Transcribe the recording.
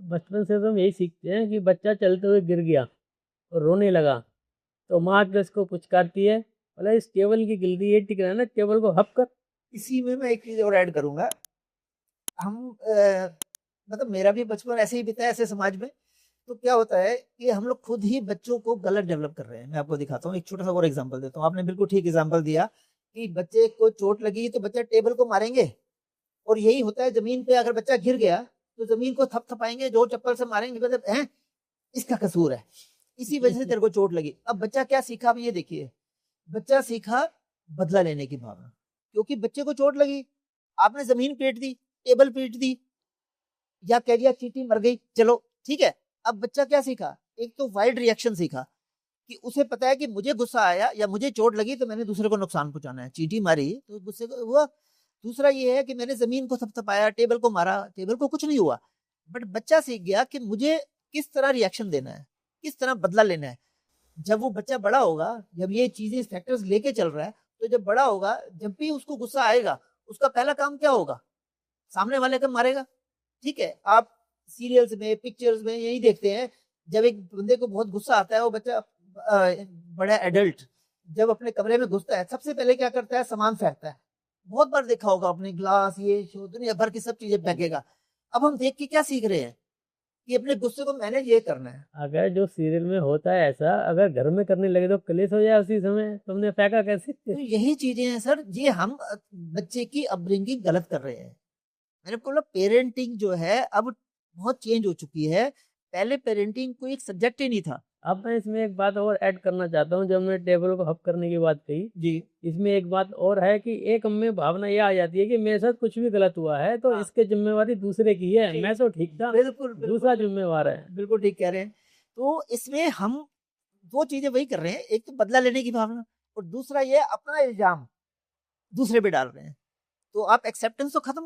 बचपन से तो हम यही सीखते हैं कि बच्चा चलते हुए गिर गया और रोने लगा तो माँ जो उसको पुचकारती है, बोला इस टेबल की गिल्ली ये टिक रहा है ना, टेबल को हप कर। इसी में मैं एक चीज और ऐड करूंगा। हम मतलब मेरा भी बचपन ऐसे ही बीता है ऐसे समाज में। तो क्या होता है कि हम लोग खुद ही बच्चों को गलत डेवलप कर रहे हैं। मैं आपको दिखाता हूँ, एक छोटा सा और एग्जांपल देता हूँ। आपने बिल्कुल ठीक एग्जांपल दिया कि बच्चे को चोट लगी तो बच्चा टेबल को मारेंगे, और यही होता है जमीन पे अगर बच्चा गिर गया तो जमीन को थपथपाएंगे, जोर चप्पल से मारेंगे, मतलब है इसका कसूर है, इसी वजह से तेरे को चोट लगी। अब बच्चा क्या सीखा, अब ये देखिए, बच्चा सीखा बदला लेने की भावना, क्योंकि बच्चे को चोट लगी, आपने जमीन पीट दी, टेबल पीट दी, या कह दिया चींटी मर गई, चलो ठीक है। अब बच्चा क्या सीखा, एक तो वाइल्ड रिएक्शन सीखा कि उसे पता है कि मुझे गुस्सा आया या मुझे चोट लगी तो मैंने दूसरे को नुकसान पहुंचाना है, चींटी मारी तो गुस्से को हुआ। दूसरा ये है कि मैंने जमीन को थपथपाया, टेबल को मारा, टेबल को कुछ नहीं हुआ। बट बच्चा सीख गया कि मुझे किस तरह रिएक्शन देना है, किस तरह बदला लेना है। जब वो बच्चा बड़ा होगा, जब ये चीजें फैक्टर्स लेके चल रहा है, तो जब बड़ा होगा, जब भी उसको गुस्सा आएगा, उसका पहला काम क्या होगा, सामने वाले को मारेगा। ठीक है, आप सीरियल्स में, पिक्चर्स में यही देखते हैं, जब एक बंदे को बहुत गुस्सा आता है, वो बच्चा बड़ा एडल्ट जब अपने कमरे में घुसता है, सबसे पहले क्या करता है, सामान फेंकता है। बहुत बार देखा होगा अपने, ग्लास, ये दुनिया भर की सब चीजें फेंकेगा। अब हम देख के क्या सीख रहे हैं कि अपने गुस्से को मैनेज ये करना है। अगर जो सीरियल में होता है ऐसा, अगर घर में करने लगे तो क्लेश हो जाए उसी समय, तुमने फेंका कैसे? तो यही चीजें हैं सर, ये हम बच्चे की अपब्रिंगिंग गलत कर रहे हैं। मैंने बोला पेरेंटिंग जो है अब बहुत चेंज हो चुकी है। पहले पेरेंटिंग कोई एक सब्जेक्ट ही नहीं था। अब मैं इसमें एक बात और ऐड करना चाहता हूँ। जब मैं टेबल को हप करने की बात कही, जी। इसमें एक बात और है कि एक में भावना ये आ जाती है कि मेरे साथ कुछ भी गलत हुआ है तो हाँ, इसके जिम्मेवारी दूसरे की है, मैं तो ठीक था, बिल्कुल बिल्कुल दूसरा जिम्मेवार है। बिल्कुल ठीक कह रहे हैं। तो इसमें हम दो चीजें वही कर रहे हैं, एक तो बदला लेने की भावना, और दूसरा ये अपना इल्जाम दूसरे पे डाल रहे हैं। तो आप एक्सेप्टेंस तो खत्म